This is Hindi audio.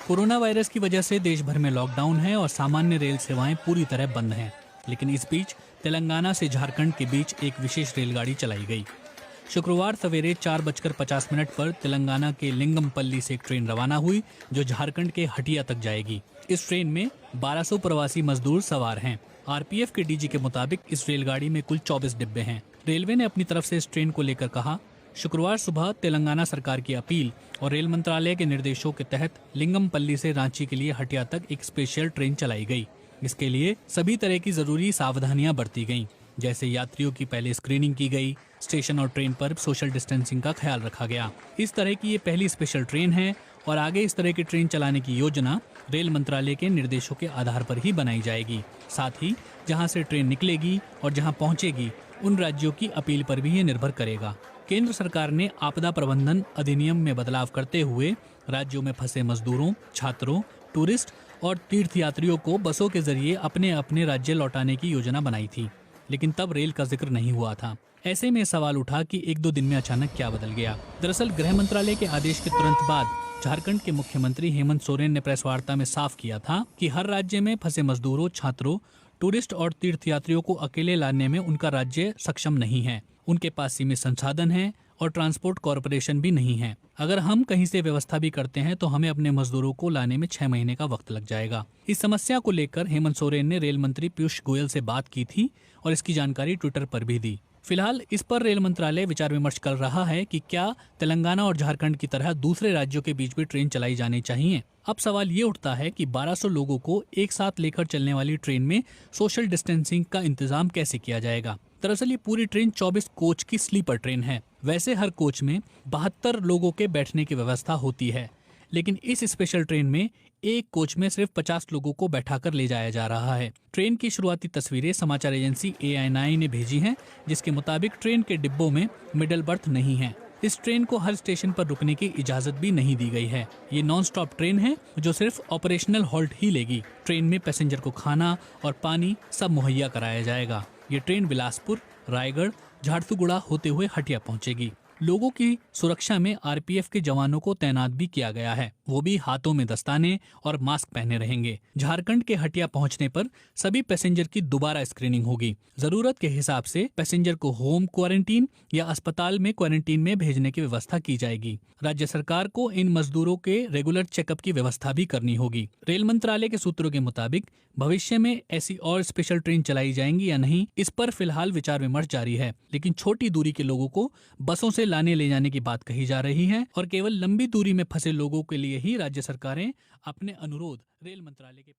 कोरोना वायरस की वजह से देश भर में लॉकडाउन है और सामान्य रेल सेवाएं पूरी तरह बंद हैं। लेकिन इस बीच तेलंगाना से झारखंड के बीच एक विशेष रेलगाड़ी चलाई गई। शुक्रवार सवेरे 4:50 पर तेलंगाना के लिंगमपल्ली से एक ट्रेन रवाना हुई जो झारखंड के हटिया तक जाएगी। इस ट्रेन में 1200 प्रवासी मजदूर सवार हैं। आरपीएफ के डीजी के मुताबिक इस रेलगाड़ी में कुल 24 डिब्बे हैं। रेलवे ने अपनी तरफ से इस ट्रेन को लेकर कहा, शुक्रवार सुबह तेलंगाना सरकार की अपील और रेल मंत्रालय के निर्देशों के तहत लिंगमपल्ली से रांची के लिए हटिया तक एक स्पेशल ट्रेन चलाई गई। इसके लिए सभी तरह की जरूरी सावधानियां बरती गईं, जैसे यात्रियों की पहले स्क्रीनिंग की गई, स्टेशन और ट्रेन पर सोशल डिस्टेंसिंग का ख्याल रखा गया। इस तरह की ये पहली स्पेशल ट्रेन है और आगे इस तरह की ट्रेन चलाने की योजना रेल मंत्रालय के निर्देशों के आधार पर ही बनाई जाएगी। साथ ही जहां से ट्रेन निकलेगी और जहां पहुंचेगी उन राज्यों की अपील पर भी ये निर्भर करेगा। केंद्र सरकार ने आपदा प्रबंधन अधिनियम में बदलाव करते हुए राज्यों में फंसे मजदूरों, छात्रों, टूरिस्ट और तीर्थयात्रियों को बसों के जरिए अपने अपने राज्य लौटाने की योजना बनाई थी, लेकिन तब रेल का जिक्र नहीं हुआ था। ऐसे में सवाल उठा कि 1-2 दिन में अचानक क्या बदल गया। दरअसल गृह मंत्रालय के आदेश के तुरंत बाद झारखंड के मुख्यमंत्री हेमंत सोरेन ने प्रेस वार्ता में साफ किया था कि हर राज्य में फंसे मजदूरों, छात्रों, टूरिस्ट और तीर्थयात्रियों को अकेले लाने में उनका राज्य सक्षम नहीं है। उनके पास सीमित संसाधन हैं और ट्रांसपोर्ट कॉरपोरेशन भी नहीं है। अगर हम कहीं से व्यवस्था भी करते हैं तो हमें अपने मजदूरों को लाने में 6 महीने का वक्त लग जाएगा। इस समस्या को लेकर हेमंत सोरेन ने रेल मंत्री पीयूष गोयल से बात की थी और इसकी जानकारी ट्विटर पर भी दी। फिलहाल इस पर रेल मंत्रालय विचार विमर्श कर रहा है कि क्या तेलंगाना और झारखंड की तरह दूसरे राज्यों के बीच भी ट्रेन चलाई जानी चाहिए। अब सवाल ये उठता है कि 1200 लोगों को एक साथ लेकर चलने वाली ट्रेन में सोशल डिस्टेंसिंग का इंतजाम कैसे किया जाएगा। दरअसल ये पूरी ट्रेन 24 कोच की स्लीपर ट्रेन है। वैसे हर कोच में 72 लोगों के बैठने की व्यवस्था होती है, लेकिन इस स्पेशल ट्रेन में एक कोच में सिर्फ 50 लोगों को बैठाकर ले जाया जा रहा है। ट्रेन की शुरुआती तस्वीरें समाचार एजेंसी ANI ने भेजी हैं, जिसके मुताबिक ट्रेन के डिब्बों में मिडल बर्थ नहीं है। इस ट्रेन को हर स्टेशन पर रुकने की इजाजत भी नहीं दी गई है। ये नॉन स्टॉप ट्रेन है जो सिर्फ ऑपरेशनल हॉल्ट ही लेगी। ट्रेन में पैसेंजर को खाना और पानी सब मुहैया कराया जाएगा। ये ट्रेन बिलासपुर, रायगढ़, झारसुगुड़ा होते हुए हटिया पहुंचेगी। लोगों की सुरक्षा में आरपीएफ के जवानों को तैनात भी किया गया है। वो भी हाथों में दस्ताने और मास्क पहने रहेंगे। झारखंड के हटिया पहुंचने पर सभी पैसेंजर की दोबारा स्क्रीनिंग होगी। जरूरत के हिसाब से पैसेंजर को होम क्वारंटीन या अस्पताल में क्वारंटीन में भेजने की व्यवस्था की जाएगी। राज्य सरकार को इन मजदूरों के रेगुलर चेकअप की व्यवस्था भी करनी होगी। रेल मंत्रालय के सूत्रों के मुताबिक भविष्य में ऐसी और स्पेशल ट्रेन चलाई जाएंगी या नहीं, इस पर फिलहाल विचार विमर्श जारी है। लेकिन छोटी दूरी के लोगों को बसों से लाने ले जाने की बात कही जा रही है और केवल लंबी दूरी में फंसे लोगों के लिए ही राज्य सरकारें अपने अनुरोध रेल मंत्रालय के